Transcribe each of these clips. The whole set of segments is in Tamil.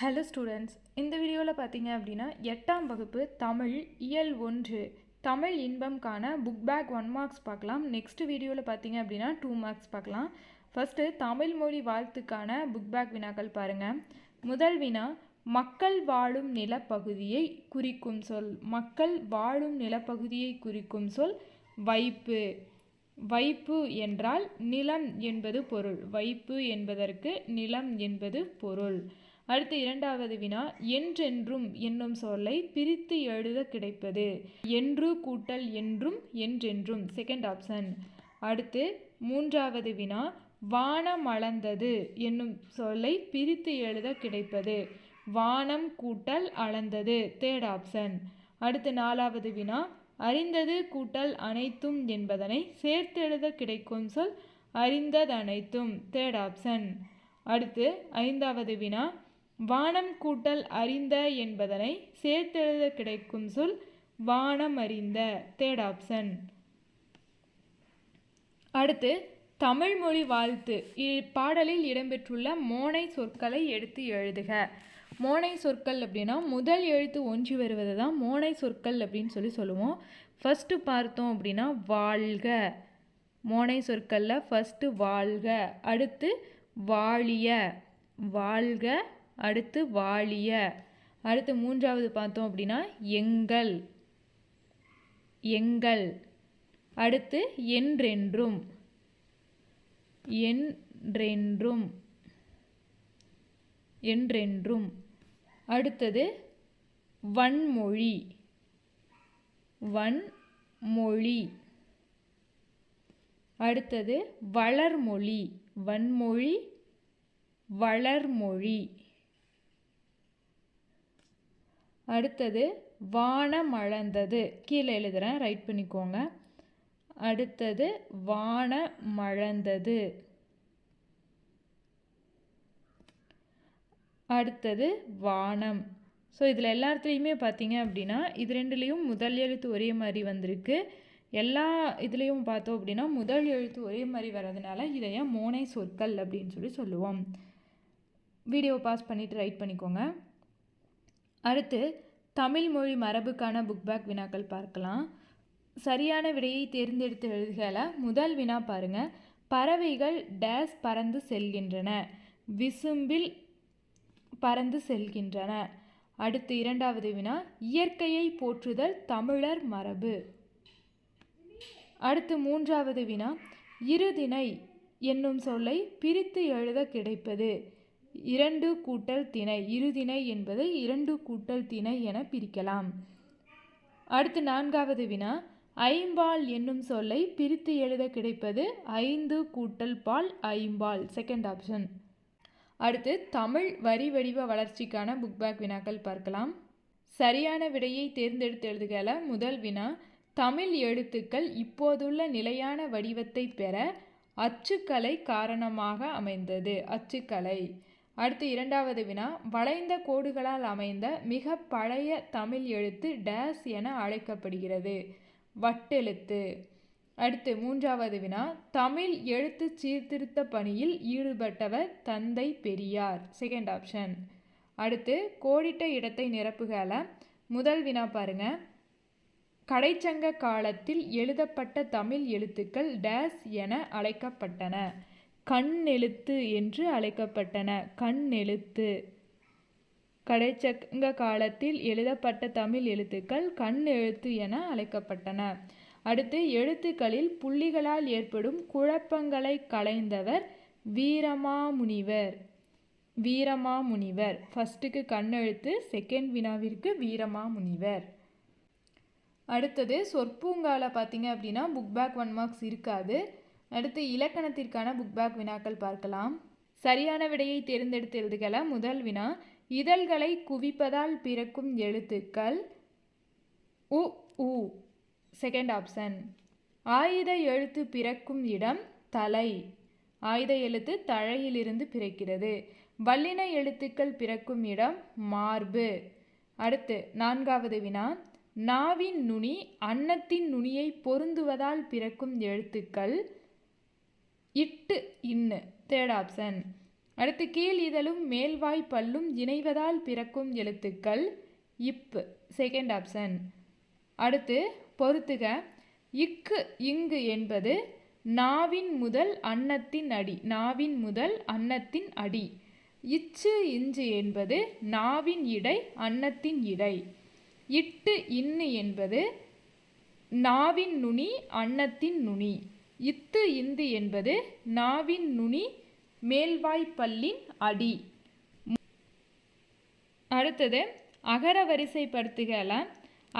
ஹலோ ஸ்டூடெண்ட்ஸ், இந்த வீடியோவில் பார்த்தீங்க அப்படின்னா 8ஆம் வகுப்பு தமிழ் இயல் 1 தமிழ் இன்பம் காண புக் பேக் 1 மார்க்ஸ் பார்க்கலாம். நெக்ஸ்ட் வீடியோவில் பார்த்தீங்க அப்படின்னா 2 மார்க்ஸ் பார்க்கலாம். ஃபஸ்ட்டு தமிழ் மொழி வாழ்த்துக்கான புக் பேக் வினாக்கள் பாருங்கள். முதல் வினா, மக்கள் வாழும் நிலப்பகுதியை குறிக்கும் சொல். மக்கள் வாழும் நிலப்பகுதியை குறிக்கும் சொல் வைப்பு. வைப்பு என்றால் நிலம் என்பது பொருள். வைப்பு என்பதற்கு நிலம் என்பது பொருள். அடுத்து இரண்டாவது வினா, என்றென்றும் என்னும் சொல்லை பிரித்து எழுத கிடைப்பது. என்று கூட்டல் என்றும் என்றென்றும், செகண்ட் ஆப்ஷன். அடுத்து மூன்றாவது வினா, வானம் அளந்தது என்னும் சொல்லை பிரித்து எழுத கிடைப்பது. வானம் கூட்டல் அளந்தது, தேர்ட் ஆப்ஷன். அடுத்து நாலாவது வினா, அறிந்தது கூட்டல் அனைத்தும் என்பதனை சேர்த்து எழுத கிடைக்கும் சொல் அறிந்ததனைத்தும், தேர்ட் ஆப்ஷன். அடுத்து ஐந்தாவது வினா, வானம் கூட்டல் அறிந்த என்பதனை சேர்த்தெழுத கிடைக்கும் சொல் வானம் அறிந்த, தேர்ட் ஆப்ஷன். அடுத்து தமிழ் மொழி வாழ்த்து பாடலில் இடம்பெற்றுள்ள மோனை சொற்களை எடுத்து எழுதுக. மோனை சொற்கள் அப்படின்னா முதல் எழுத்து ஒன்றி வருவது தான் மோனை சொற்கள் அப்படின்னு சொல்லுவோம். ஃபஸ்ட்டு பார்த்தோம் அப்படின்னா வாழ்க. மோனை சொற்களில் ஃபஸ்ட்டு வாழ்க, அடுத்து வாழிய, வாழ்க, அடுத்து வாழிய. அடுத்து மூன்றாவது பார்த்தோம் அப்படின்னா எங்கள், எங்கள். அடுத்து என்றென்றும், என்றென்றும், என்றென்றும். அடுத்தது வன்மொழி, வன்மொழி. அடுத்தது வளர்மொழி, வன்மொழி, வளர்மொழி. அடுத்தது வானமளந்தது, கீழே எழுதுகிறேன், ரைட் பண்ணிக்கோங்க. அடுத்தது வானமளந்தது. அடுத்தது வானம். ஸோ இதில் எல்லாத்துலேயுமே பார்த்தீங்க அப்படின்னா இது ரெண்டுலேயும் முதல் எழுத்து ஒரே மாதிரி வந்திருக்கு. எல்லா இதுலேயும் பார்த்தோம் அப்படின்னா முதல் எழுத்து ஒரே மாதிரி வர்றதுனால இதைய மோனை சொற்கள் அப்படின்னு சொல்லுவோம். வீடியோ பாஸ் பண்ணிவிட்டு ரைட் பண்ணிக்கோங்க. அடுத்து தமிழ் மொழி மரபுக்கான புக் பேக் வினாக்கள் பார்க்கலாம். சரியான விடையை தேர்ந்தெடுத்து எழுதுகல. முதல் வினா பாருங்கள், பறவைகள் டேஸ் பறந்து செல்கின்றன. விசும்பில் பறந்து செல்கின்றன. அடுத்து இரண்டாவது வினா, இயற்கையை போற்றுதல் தமிழர் மரபு. அடுத்து மூன்றாவது வினா, இருதிணை என்னும் சொல்லை பிரித்து எழுத கிடைப்பது. இரண்டு கூட்டல் திணை, இருதிணை என்பதை இரண்டு கூட்டல் திணை என பிரிக்கலாம். அடுத்து நான்காவது வினா, ஐம்பால் என்னும் சொல்லை பிரித்து எழுத கிடைப்பது ஐந்து கூட்டல் பால் ஐம்பால், செகண்ட் ஆப்ஷன். அடுத்து தமிழ் வரி வடிவ வளர்ச்சிக்கான புக் பேக் வினாக்கள் பார்க்கலாம். சரியான விடையை தேர்ந்தெடுத்து எழுதுகல. முதல் வினா, தமிழ் எழுத்துக்கள் இப்போதுள்ள நிலையான வடிவத்தை பெற அச்சுக்கலை காரணமாக அமைந்தது. அச்சுக்கலை. அடுத்து இரண்டாவது வினா, வளைந்த கோடுகளால் அமைந்த மிக பழைய தமிழ் எழுத்து டேஸ் என அழைக்கப்படுகிறது. வட்டெழுத்து. அடுத்து மூன்றாவது வினா, தமிழ் எழுத்து சீர்திருத்த பணியில் ஈடுபட்டவர் தந்தை பெரியார், செகண்ட் ஆப்ஷன். அடுத்து கோடிட்ட இடத்தை நிரப்புகல. முதல் வினா பாருங்க, கடைச்சங்க காலத்தில் எழுதப்பட்ட தமிழ் எழுத்துக்கள் டேஸ் என அழைக்கப்பட்டன. கண்ணெழுத்து என்று அழைக்கப்பட்டன. கண்ணெழுத்து. கடைச்சங்க காலத்தில் எழுதப்பட்ட தமிழ் எழுத்துக்கள் கண்ணெழுத்து என அழைக்கப்பட்டன. அடுத்து எழுத்துக்களில் புள்ளிகளால் ஏற்படும் குழப்பங்களை களைந்தவர் வீரமாமுனிவர். வீரமாமுனிவர். ஃபஸ்ட்டுக்கு கண்ணெழுத்து, செகண்ட் வினாவிற்கு வீரமாமுனிவர். அடுத்தது சொற்பூங்கால பார்த்தீங்க அப்படின்னா புக் பேக் 1 மார்க்ஸ் இருக்காது. அடுத்து இலக்கணத்திற்கான புக் பேக் வினாக்கள் பார்க்கலாம். சரியான விடையை தேர்ந்தெடுத்து எழுதுகல. முதல் வினா, இதழ்களை குவிப்பதால் பிறக்கும் எழுத்துக்கள் உ உ, செகண்ட் ஆப்ஷன். ஆயுத எழுத்து பிறக்கும் இடம் தலை. ஆயுத எழுத்து தழையிலிருந்து பிறக்கிறது. வல்லின எழுத்துக்கள் பிறக்கும் இடம் மார்பு. அடுத்து நான்காவது வினா, நாவின் நுனி அன்னத்தின் நுனியை பொருந்துவதால் பிறக்கும் எழுத்துக்கள் இட்டு இன்னு, தேர்ட் ஆப்ஷன். அடுத்து கீழ் இதழும் மேல்வாய் பல்லும் இணைவதால் பிறக்கும் எழுத்துக்கள் இப், செகண்ட் ஆப்ஷன். அடுத்து பொறுத்துக. இக்கு இங்கு என்பது நாவின் முதல் அன்னத்தின் அடி, நாவின் முதல் அன்னத்தின் அடி. இச்சு இஞ்சு என்பது நாவின் இடை, அன்னத்தின் இடை. இட்டு இன்னு என்பது நாவின் நுனி, அன்னத்தின் நுனி. இத்து இந்து என்பது நாவின் நுனி, மேல்வாய்ப்பல்லின் அடி. அடுத்தது அகர வரிசைப்படுத்துகலாம்.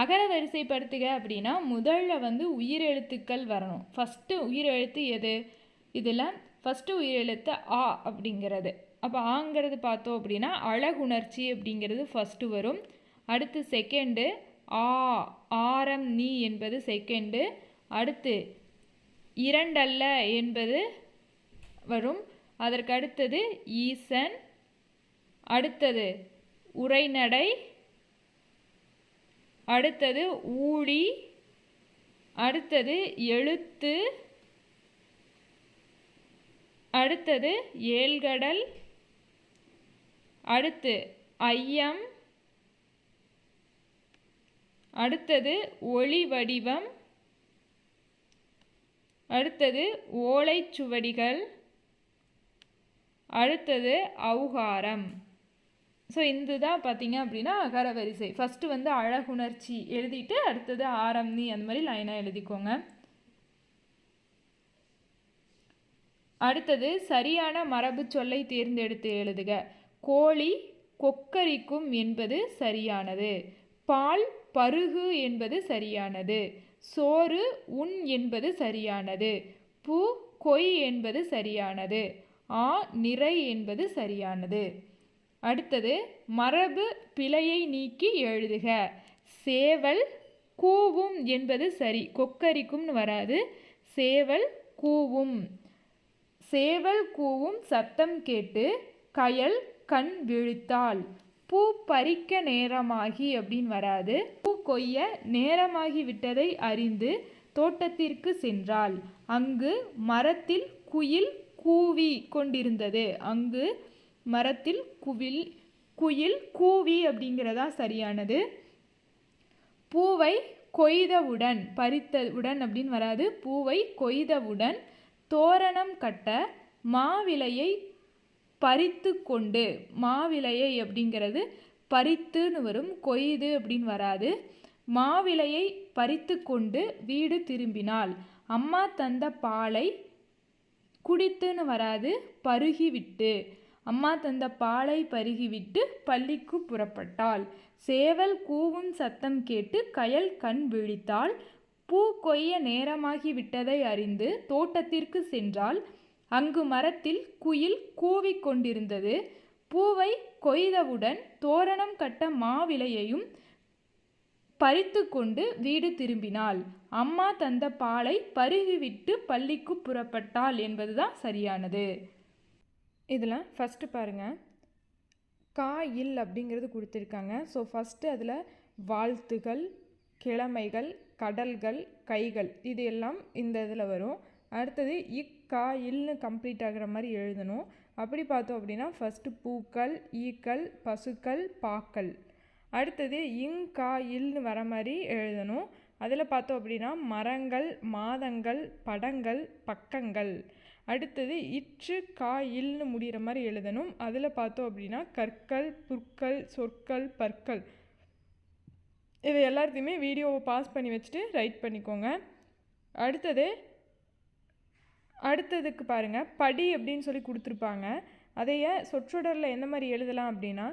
அகர வரிசைப்படுத்துக அப்படின்னா முதல்ல உயிரெழுத்துக்கள் வரணும். ஃபஸ்ட்டு உயிரெழுத்து எது? இதில் ஃபஸ்ட்டு உயிரெழுத்து ஆ அப்படிங்கிறது. அப்போ ஆங்கிறது பார்த்தோம் அப்படின்னா அழகுணர்ச்சி அப்படிங்கிறது ஃபஸ்ட்டு வரும். அடுத்து செகண்டு ஆ, ஆரம் நீ என்பது செகண்டு. அடுத்து இரண்டல்ல என்பது வரும். அதற்கு அடுத்தது ஈசன். அடுத்தது உரைநடை. அடுத்தது ஊழி. அடுத்தது எழுத்து. அடுத்தது ஏழ்கடல். அடுத்து ஐயம். அடுத்தது ஒளி வடிவம். அடுத்தது ஓலைச்சுவடிகள். அடுத்தது ஔகாரம். ஸோ இதுதான் பார்த்தீங்க அப்படின்னா அகர வரிசை. ஃபஸ்ட்டு அழகுணர்ச்சி எழுதிட்டு அடுத்தது ஆரம் நீ அந்த மாதிரி லைனாக எழுதிக்கோங்க. அடுத்தது சரியான மரபு சொல்லை தேர்ந்தெடுத்து எழுதுக. கோழி கொக்கரிக்கும் என்பது சரியானது. பால் பருகு என்பது சரியானது. சோறு உண் என்பது சரியானது. பூ கொய் என்பது சரியானது. ஆ நிறை என்பது சரியானது. அடுத்தது மரபு பிழையை நீக்கி எழுதுக. சேவல் கூவும் என்பது சரி, கொக்கரிக்கும்னு வராது. சேவல் கூவும். சேவல் கூவும் சத்தம் கேட்டு கயல் கண் விழித்தாள். பூ பறிக்க நேரமாகி அப்படின்னு வராது. பூ கொய்ய நேரமாகி விட்டதை அறிந்து தோட்டத்திற்கு சென்றாள். அங்கு மரத்தில் குயில் கூவி கொண்டிருந்தது. அங்கு மரத்தில் குயில் கூவி அப்படிங்கிறதா சரியானது. பூவை கொய்தவுடன், பறித்தவுடன் அப்படின்னு வராது. பூவை கொய்தவுடன் தோரணம் கட்ட மாவிலையை பறித்து கொண்டு, மாவிலையை அப்படிங்கிறது பறித்துன்னு வரும், கொய்து அப்படின்னு வராது. மாவிலையை பறித்து கொண்டு வீடு திரும்பினாள். அம்மா தந்த பாலை குடித்துன்னு வராது, பருகிவிட்டு. அம்மா தந்த பாலை பருகிவிட்டு பள்ளிக்கு புறப்பட்டாள். சேவல் கூவும் சத்தம் கேட்டு கயல் கண் விழித்தாள். பூ கொய்ய நேரமாகி விட்டதை அறிந்து தோட்டத்திற்கு சென்றாள். அங்கு மரத்தில் குயில் கூவிக் கொண்டிருந்தது. பூவை கொய்தவுடன் தோரணம் கட்ட மாவிலையையும் பறித்து கொண்டு வீடு திரும்பினாள். அம்மா தந்த பாலை பருகிவிட்டு பள்ளிக்கு புறப்பட்டாள் என்பதுதான் சரியானது. இதில் ஃபஸ்ட்டு பாருங்கள், கா இல் அப்படிங்கிறது கொடுத்துருக்காங்க. ஸோ ஃபஸ்ட்டு அதில் வாழ்த்துகள், கிழமைகள், கடல்கள், கைகள் இது எல்லாம் இந்த இதில் வரும். அடுத்தது இக்கா இல்னு கம்ப்ளீட் ஆகிற மாதிரி எழுதணும். அப்படி பார்த்தோம் அப்படின்னா ஃபஸ்ட்டு பூக்கள், ஈக்கள், பசுக்கள், பாக்கள். அடுத்தது இங்கா இல்னு வர மாதிரி எழுதணும். அதில் பார்த்தோம் அப்படின்னா மரங்கள், மாதங்கள், படங்கள், பக்கங்கள். அடுத்தது இற்று கா இல்னு முடிகிற மாதிரி எழுதணும். அதில் பார்த்தோம் அப்படின்னா கற்கள், புற்கள், சொற்கள், பற்கள். இது எல்லாத்தையுமே வீடியோவை பாஸ் பண்ணி வச்சுட்டு ரைட் பண்ணிக்கோங்க. அடுத்ததுக்கு பாருங்கள், படி அப்படின்னு சொல்லி கொடுத்துருப்பாங்க. அதையே சொற்றொடரில் எந்த மாதிரி எழுதலாம் அப்படின்னா,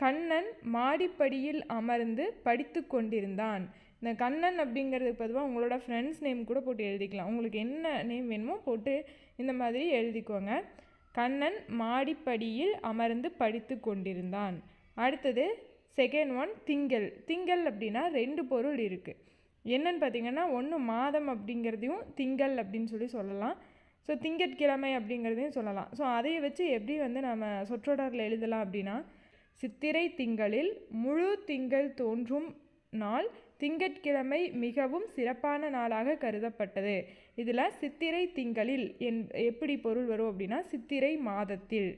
கண்ணன் மாடிப்படியில் அமர்ந்து படித்து கொண்டிருந்தான். இந்த கண்ணன் அப்படிங்கிறதுக்கு பொதுவாக உங்களோட ஃப்ரெண்ட்ஸ் நேம் கூட போட்டு எழுதிக்கலாம். உங்களுக்கு என்ன நேம் வேணுமோ போட்டு இந்த மாதிரி எழுதிக்கோங்க. கண்ணன் மாடிப்படியில் அமர்ந்து படித்து கொண்டிருந்தான். அடுத்தது செகண்ட் ஒன் திங்கள். திங்கள் அப்படின்னா ரெண்டு பொருள் இருக்குது. என்னன்னு பார்த்தீங்கன்னா, ஒன்று மாதம் அப்படிங்கிறதையும் திங்கள் அப்படின்னு சொல்லலாம். ஸோ திங்கட்கிழமை அப்படிங்கிறதையும் சொல்லலாம். ஸோ அதை வச்சு எப்படி நம்ம சொற்றொடரில் எழுதலாம் அப்படின்னா, சித்திரை திங்களில் முழு திங்கள் தோன்றும் நாள் திங்கட்கிழமை மிகவும் சிறப்பான நாளாக கருதப்பட்டது. இதில் சித்திரை திங்களில் எப்படி பொருள் வரும் அப்படின்னா, சித்திரை மாதத்தில்.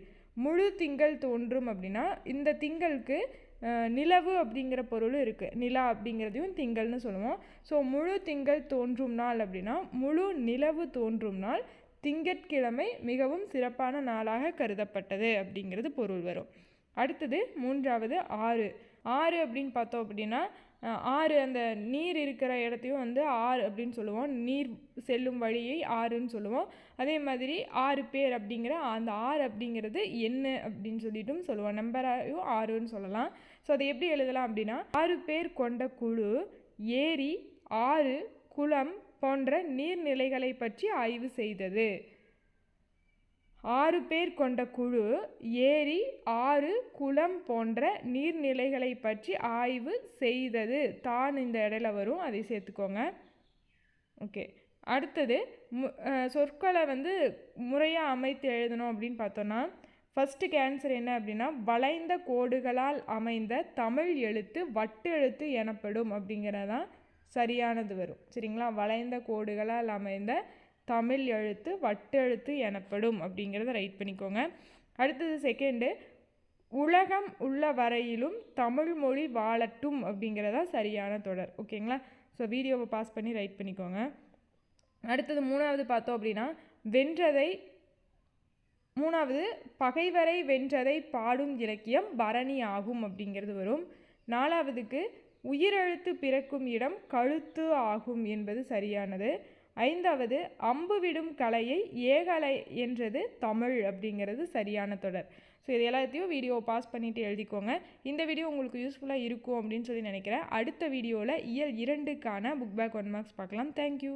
முழு திங்கள் தோன்றும் அப்படின்னா இந்த திங்களுக்கு நிலவு அப்படிங்கிற பொருள் இருக்குது. நிலா அப்படிங்கிறதையும் திங்கள்னு சொல்லுவோம். ஸோ முழு திங்கள் தோன்றும் நாள் அப்படின்னா முழு நிலவு தோன்றும் நாள் திங்கட்கிழமை மிகவும் சிறப்பான நாளாக கருதப்பட்டது அப்படிங்கிறது பொருள் வரும். அடுத்தது மூன்றாவது ஆறு. ஆறு அப்படின்னு பார்த்தோம் அப்படின்னா ஆறு அந்த நீர் இருக்கிற இடத்தையும் வந்து ஆறு அப்படின்னு சொல்லுவோம். நீர் செல்லும் வழியை ஆறுன்னு சொல்லுவோம். அதே மாதிரி 6 பேர் அப்படிங்கிற அந்த 6 அப்படிங்கிறது என்ன அப்படின்னு சொல்லிட்டும் சொல்லுவோம். நம்பரையும் 6ன்னு சொல்லலாம். ஸோ அதை எப்படி எழுதலாம் அப்படின்னா 6 பேர் கொண்ட குழு ஏரி, ஆறு, குளம் போன்ற நீர்நிலைகளை பற்றி ஆய்வு செய்தது. 6 பேர் கொண்ட குழு ஏரி, ஆறு, குளம் போன்ற நீர்நிலைகளை பற்றி ஆய்வு செய்தது. தான் இந்த இடையில வரும், அதை சேர்த்துக்கோங்க. ஓகே, அடுத்தது சொற்களை வந்து முறையாக அமைத்து எழுதணும் அப்படின்னு பார்த்தோன்னா ஃபஸ்ட்டுக்கு ஆன்சர் என்ன அப்படின்னா வளைந்த கோடுகளால் அமைந்த தமிழ் எழுத்து வட்டு எழுத்து எனப்படும் அப்படிங்கிறதான் சரியானது வரும். சரிங்களா? வளைந்த கோடுகளால் அமைந்த தமிழ் எழுத்து வட்டெழுத்து எனப்படும் அப்படிங்கிறத ரைட் பண்ணிக்கோங்க. அடுத்தது செகண்டு, உலகம் உள்ள வரையிலும் தமிழ் மொழி வாழட்டும் அப்படிங்கிறதா சரியான தொடர். ஓகேங்களா? ஸோ வீடியோவை பாஸ் பண்ணி ரைட் பண்ணிக்கோங்க. அடுத்தது மூணாவது பார்த்தோம் அப்படின்னா மூணாவது பகைவரை வென்றதை பாடும் இலக்கியம் பரணி ஆகும் அப்படிங்கிறது வரும். நாலாவதுக்கு உயிரெழுத்து பிறக்கும் இடம் கழுத்து ஆகும் என்பது சரியானது. ஐந்தாவது அம்புவிடும் கலையை ஏகலை என்றது தமிழ் அப்படிங்கிறது சரியான தொடர். ஸோ இது எல்லாத்தையும் வீடியோ பாஸ் பண்ணிவிட்டு எழுதிக்கோங்க. இந்த வீடியோ உங்களுக்கு யூஸ்ஃபுல்லாக இருக்கும் அப்படின்னு சொல்லி நினைக்கிறேன். அடுத்த வீடியோவில் இயல் 2க்கான புக் பேக் 1 மார்க்ஸ் பார்க்கலாம். தேங்க்யூ.